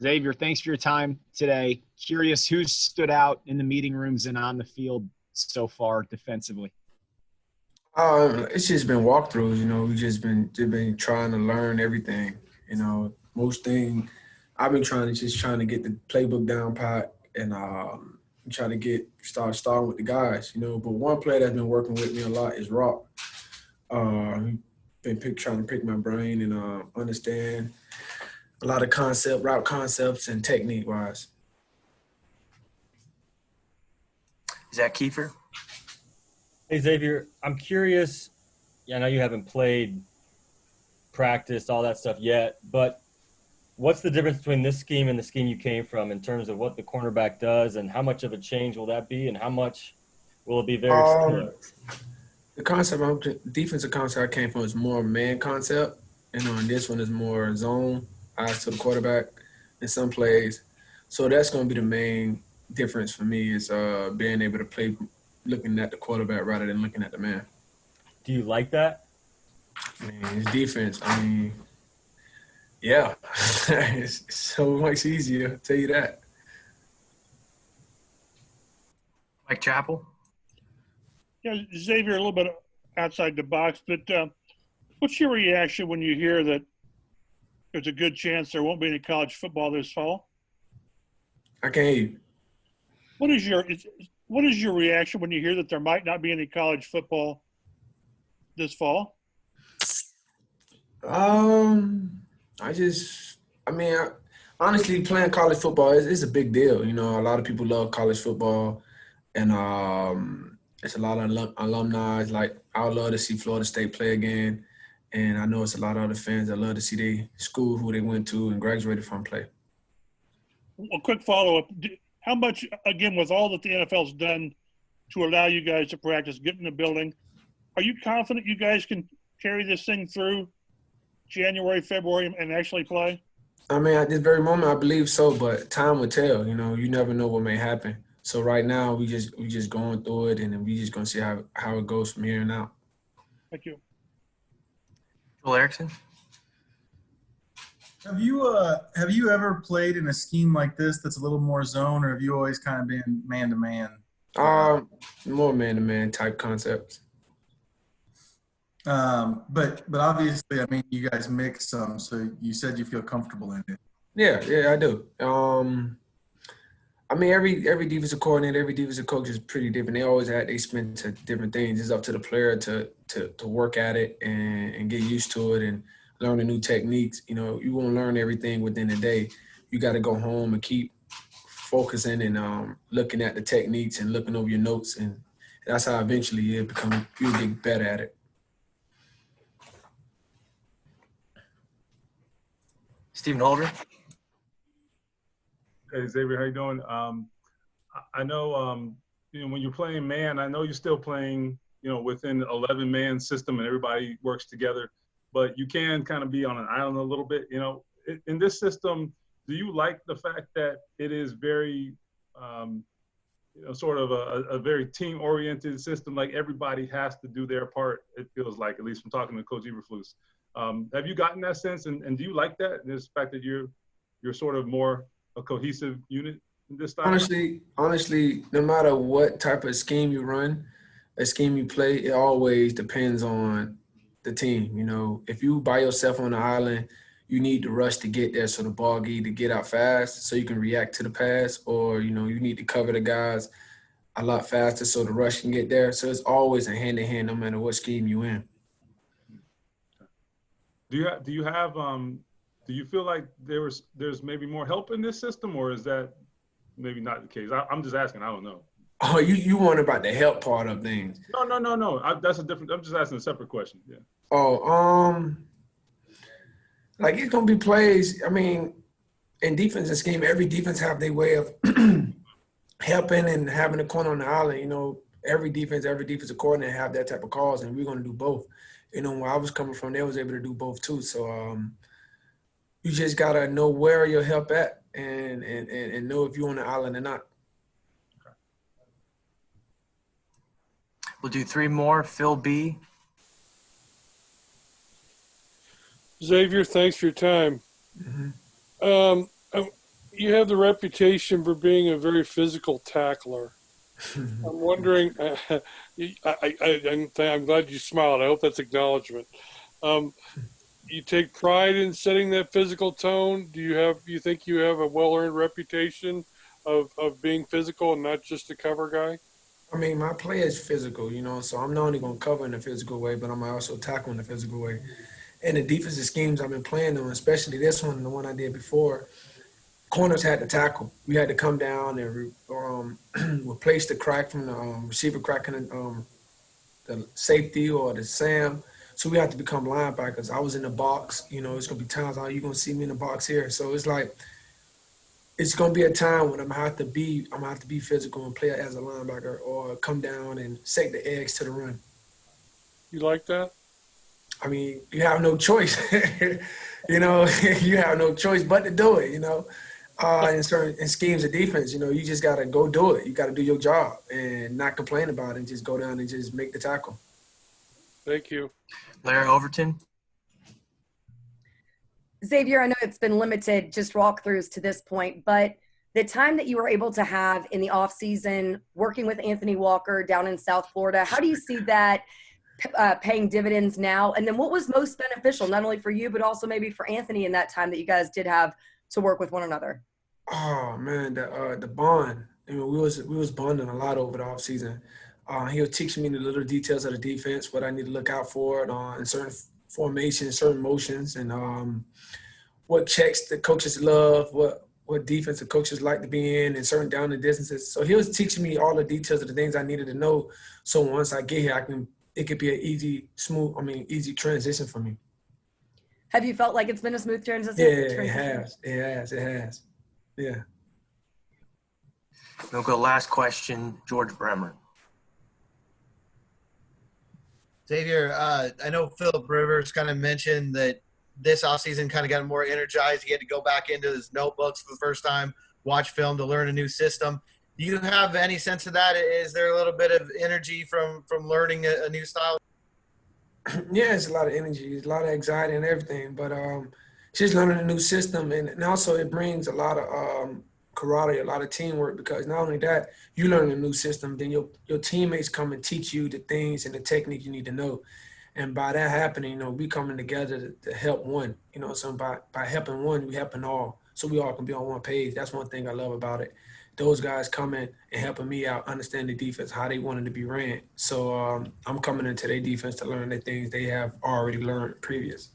Xavier, thanks for your time today. Curious who stood out in the meeting rooms and on the field so far defensively. It's just been walkthroughs. We just been trying to learn everything. Most thing I've been trying to get the playbook down pat and try to starting with the guys. But one player that's been working with me a lot is Rock. Trying to pick my brain and understand a lot of route concepts and technique wise. Is that Kiefer? Hey, Xavier, I'm curious. I know you haven't played, practiced, all that stuff yet, but what's the difference between this scheme and the scheme you came from in terms of what the cornerback does, and how much of a change will that be, and how much will it be very similar? The defensive concept I came from is more man concept, and this one is more zone, eyes to the quarterback in some plays. So that's going to be the main difference for me is being able to play looking at the quarterback rather than looking at the man. Do you like that? It's defense. Yeah. It's so much easier, I'll tell you that. Mike Chappell? Yeah, Xavier, a little bit outside the box, but what's your reaction when you hear that there's a good chance there won't be any college football this fall? I can't hear you. What is your reaction when you hear that there might not be any college football this fall? Honestly, playing college football is a big deal. A lot of people love college football, and it's a lot of alumni. Like, I would love to see Florida State play again, and I know it's a lot of other fans that love to see their school, who they went to and graduated from, play. A quick follow-up. How much, again, with all that the NFL's done to allow you guys to practice, get in the building, are you confident you guys can carry this thing through January, February, and actually play? At this very moment, I believe so, but time will tell. You never know what may happen. So right now, we just going through it, and then we just gonna see how it goes from here and out. Thank you. Joel Erickson? Have you ever played in a scheme like this that's a little more zone, or have you always kind of been man-to-man? More man-to-man type concepts. But obviously, you guys mix some, so you said you feel comfortable in it. Yeah, I do. Every defensive coordinator, every defensive coach is pretty different. They always add they spin to different things. It's up to the player to work at it and get used to it and learn the new techniques. You won't learn everything within a day. You got to go home and keep focusing and looking at the techniques and looking over your notes, and that's how eventually you'll get better at it. Stephen Holder? Hey, Xavier, how you doing? I know, when you're playing man, I know you're still playing, within 11-man system and everybody works together, but you can kind of be on an island a little bit. In this system, do you like the fact that it is very, sort of a very team-oriented system? Like, everybody has to do their part, it feels like, at least from talking to Coach Eberflus. Have you gotten that sense, and do you like that? This fact that you're sort of more a cohesive unit in this style? Honestly, no matter what type of scheme you run, a scheme you play, it always depends on the team. If you by yourself on the island, you need to rush to get there so the ball get to get out fast so you can react to the pass, or you need to cover the guys a lot faster so the rush can get there. So it's always a hand-in-hand no matter what scheme you in. Do you feel like there's maybe more help in this system, or is that maybe not the case? I'm just asking. I don't know. Oh, you want about the help part of things? No. That's a different. I'm just asking a separate question. Yeah. Oh, like, it's gonna be plays. In defensive scheme, every defense have their way of helping and having a corner on the island. Every defensive coordinator have that type of calls, and we're gonna do both. Where I was coming from, they was able to do both too. So you just gotta know where your help at and know if you're on the island or not. Okay. We'll do 3 more. Phil B. Xavier, thanks for your time. Mm-hmm. you have the reputation for being a very physical tackler. I'm wondering. I'm glad you smiled. I hope that's acknowledgement. You take pride in setting that physical tone. Do you think you have a well-earned reputation of being physical and not just a cover guy? I mean, my play is physical, so I'm not only going to cover in a physical way, but I'm also tackle in a physical way. And the defensive schemes I've been playing on, especially this one, the one I did before, corners had to tackle. We had to come down and replace the crack from the receiver cracking the safety or the Sam. So we have to become linebackers. I was in the box. It's going to be times you're going to see me in the box here. So it's like it's going to be a time when I'm going to have to be physical and play as a linebacker or come down and take the eggs to the run. You like that? I mean, you have no choice. You have no choice but to do it, in schemes of defense, you just got to go do it. You got to do your job and not complain about it and just go down and just make the tackle. Thank you. Larry Overton. Xavier, I know it's been limited just walkthroughs to this point, but the time that you were able to have in the off season working with Anthony Walker down in South Florida, how do you see that paying dividends now? And then what was most beneficial, not only for you, but also maybe for Anthony in that time that you guys did have to work with one another? Oh man, the bond. I mean, we was bonding a lot over the off season. He was teaching me the little details of the defense, what I need to look out for in certain formations, certain motions, and what checks the coaches love, what defensive coaches like to be in certain down and distances. So he was teaching me all the details of the things I needed to know. So once I get here, it could be an easy transition for me. Have you felt like it's been a smooth transition? Yeah, it has. Yeah. We'll go last question, George Bremer. Xavier, I know Philip Rivers kind of mentioned that this offseason kind of got him more energized. He had to go back into his notebooks for the first time, watch film to learn a new system. Do you have any sense of that? Is there a little bit of energy from learning a new style? Yeah, it's a lot of energy. It's a lot of anxiety and everything. But just learning a new system. And also it brings a lot of camaraderie, a lot of teamwork, because not only that, you learn a new system, then your teammates come and teach you the things and the technique you need to know. And by that happening, we coming together to help one. So by helping one, we helping all. So we all can be on one page. That's one thing I love about it. Those guys coming and helping me out, understand the defense, how they wanted to be ran. So I'm coming into their defense to learn the things they have already learned previous.